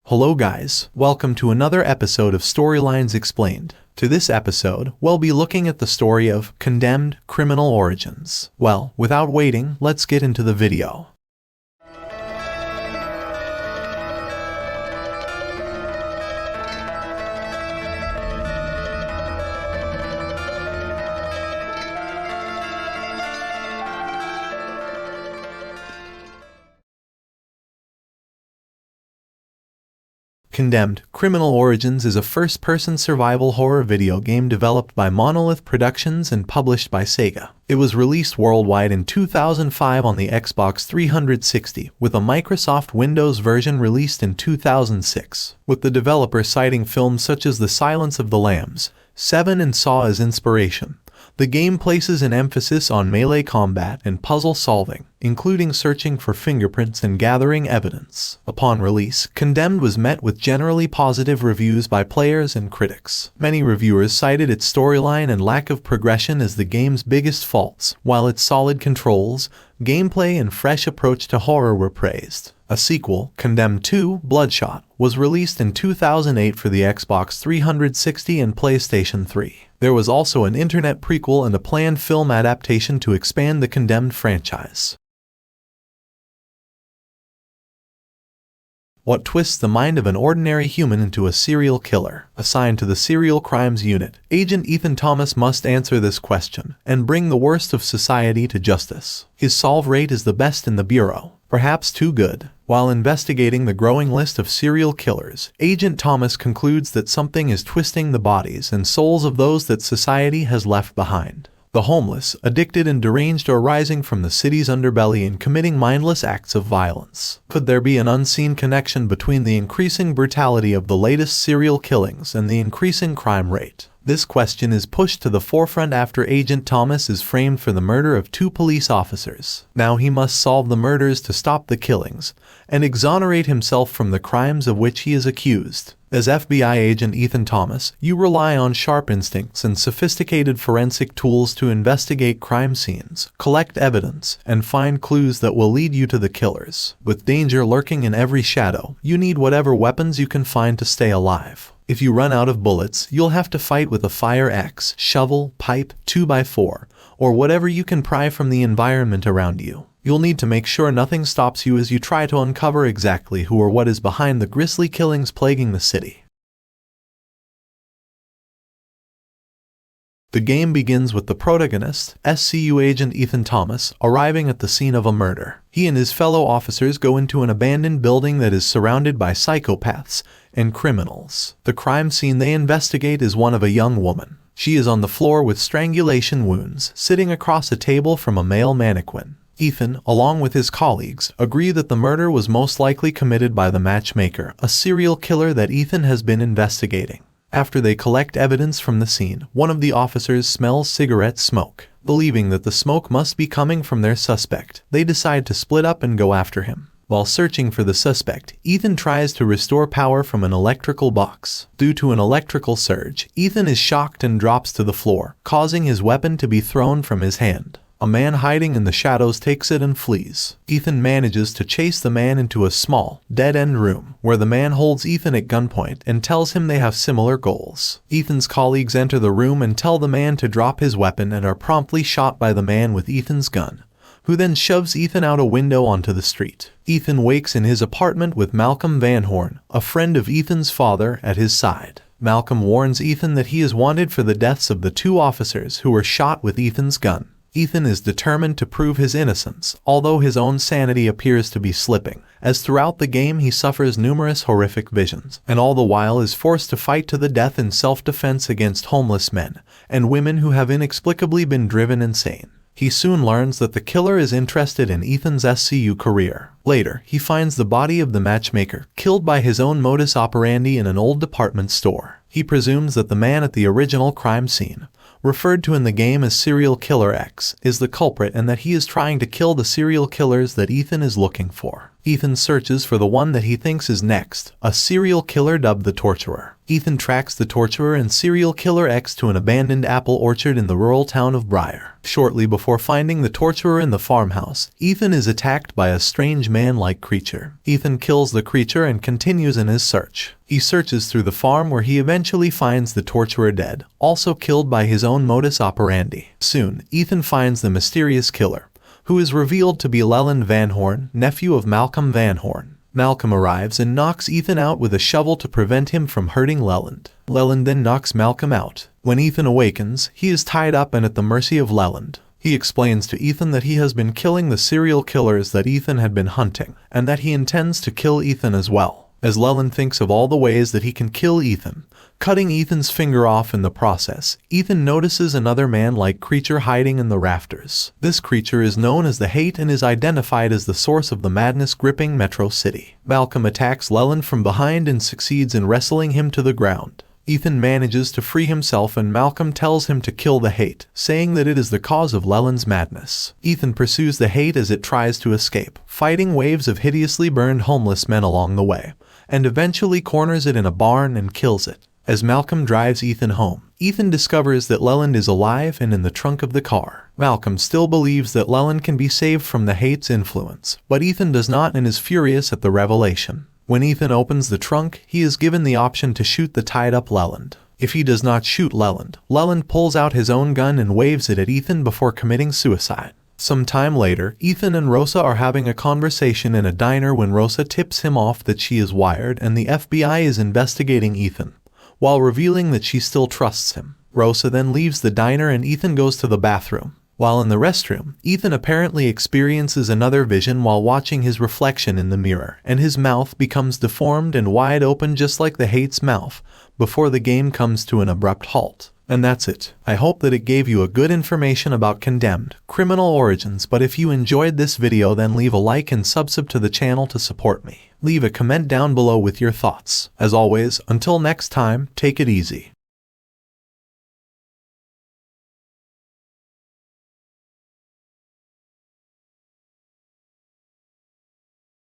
Hello guys, welcome to another episode of Storylines Explained. To this episode, we'll be looking at the story of Condemned: Criminal Origins. Well, without waiting, let's get into the video. Condemned: Criminal Origins is a first-person survival horror video game developed by Monolith Productions and published by Sega. It was released worldwide in 2005 on the Xbox 360, with a Microsoft Windows version released in 2006, with the developer citing films such as The Silence of the Lambs, Seven and Saw as inspiration. The game places an emphasis on melee combat and puzzle solving, including searching for fingerprints and gathering evidence. Upon release, Condemned was met with generally positive reviews by players and critics. Many reviewers cited its storyline and lack of progression as the game's biggest faults, while its solid controls, gameplay, and fresh approach to horror were praised. A sequel, Condemned 2: Bloodshot, was released in 2008 for the Xbox 360 and PlayStation 3. There was also an internet prequel and a planned film adaptation to expand the Condemned franchise. What twists the mind of an ordinary human into a serial killer? Assigned to the Serial Crimes Unit, Agent Ethan Thomas must answer this question and bring the worst of society to justice. His solve rate is the best in the Bureau, perhaps too good. While investigating the growing list of serial killers, Agent Thomas concludes that something is twisting the bodies and souls of those that society has left behind. The homeless, addicted and deranged are rising from the city's underbelly and committing mindless acts of violence. Could there be an unseen connection between the increasing brutality of the latest serial killings and the increasing crime rate? This question is pushed to the forefront after Agent Thomas is framed for the murder of 2 police officers. Now he must solve the murders to stop the killings and exonerate himself from the crimes of which he is accused. As FBI agent Ethan Thomas, you rely on sharp instincts and sophisticated forensic tools to investigate crime scenes, collect evidence, and find clues that will lead you to the killers. With danger lurking in every shadow, you need whatever weapons you can find to stay alive. If you run out of bullets, you'll have to fight with a fire axe, shovel, pipe, 2x4, or whatever you can pry from the environment around you. You'll need to make sure nothing stops you as you try to uncover exactly who or what is behind the grisly killings plaguing the city. The game begins with the protagonist, SCU agent Ethan Thomas, arriving at the scene of a murder. He and his fellow officers go into an abandoned building that is surrounded by psychopaths and criminals. The crime scene they investigate is one of a young woman. She is on the floor with strangulation wounds, sitting across a table from a male mannequin. Ethan, along with his colleagues, agree that the murder was most likely committed by the Matchmaker, a serial killer that Ethan has been investigating. After they collect evidence from the scene, one of the officers smells cigarette smoke. Believing that the smoke must be coming from their suspect, they decide to split up and go after him. While searching for the suspect, Ethan tries to restore power from an electrical box. Due to an electrical surge, Ethan is shocked and drops to the floor, causing his weapon to be thrown from his hand. A man hiding in the shadows takes it and flees. Ethan manages to chase the man into a small, dead-end room, where the man holds Ethan at gunpoint and tells him they have similar goals. Ethan's colleagues enter the room and tell the man to drop his weapon and are promptly shot by the man with Ethan's gun, who then shoves Ethan out a window onto the street. Ethan wakes in his apartment with Malcolm Van Horn, a friend of Ethan's father, at his side. Malcolm warns Ethan that he is wanted for the deaths of the 2 officers who were shot with Ethan's gun. Ethan is determined to prove his innocence, although his own sanity appears to be slipping, as throughout the game he suffers numerous horrific visions, and all the while is forced to fight to the death in self-defense against homeless men and women who have inexplicably been driven insane. He soon learns that the killer is interested in Ethan's SCU career. Later, he finds the body of the Matchmaker, killed by his own modus operandi in an old department store. He presumes that the man at the original crime scene, referred to in the game as Serial Killer X, is the culprit and that he is trying to kill the serial killers that Ethan is looking for. Ethan searches for the one that he thinks is next, a serial killer dubbed the Torturer. Ethan tracks the Torturer and serial killer X to an abandoned apple orchard in the rural town of Briar. Shortly before finding the Torturer in the farmhouse, Ethan is attacked by a strange man-like creature. Ethan kills the creature and continues in his search. He searches through the farm where he eventually finds the Torturer dead, also killed by his own modus operandi. Soon, Ethan finds the mysterious killer, who is revealed to be Leland Van Horn, nephew of Malcolm Van Horn. Malcolm arrives and knocks Ethan out with a shovel to prevent him from hurting Leland. Leland then knocks Malcolm out. When Ethan awakens, he is tied up and at the mercy of Leland. He explains to Ethan that he has been killing the serial killers that Ethan had been hunting, and that he intends to kill Ethan as well. As Leland thinks of all the ways that he can kill Ethan, cutting Ethan's finger off in the process, Ethan notices another man-like creature hiding in the rafters. This creature is known as the Hate and is identified as the source of the madness gripping Metro City. Malcolm attacks Leland from behind and succeeds in wrestling him to the ground. Ethan manages to free himself and Malcolm tells him to kill the Hate, saying that it is the cause of Leland's madness. Ethan pursues the Hate as it tries to escape, fighting waves of hideously burned homeless men along the way, and eventually corners it in a barn and kills it. As Malcolm drives Ethan home, Ethan discovers that Leland is alive and in the trunk of the car. Malcolm still believes that Leland can be saved from the Hate's influence, but Ethan does not and is furious at the revelation. When Ethan opens the trunk, he is given the option to shoot the tied-up Leland. If he does not shoot Leland, Leland pulls out his own gun and waves it at Ethan before committing suicide. Some time later, Ethan and Rosa are having a conversation in a diner when Rosa tips him off that she is wired and the FBI is investigating Ethan, while revealing that she still trusts him. Rosa then leaves the diner and Ethan goes to the bathroom. While in the restroom, Ethan apparently experiences another vision while watching his reflection in the mirror, and his mouth becomes deformed and wide open just like the Hate's mouth, before the game comes to an abrupt halt. And that's it. I hope that it gave you a good information about Condemned: Criminal Origins, but if you enjoyed this video then leave a like and subscribe to the channel to support me. Leave a comment down below with your thoughts. As always, until next time, take it easy.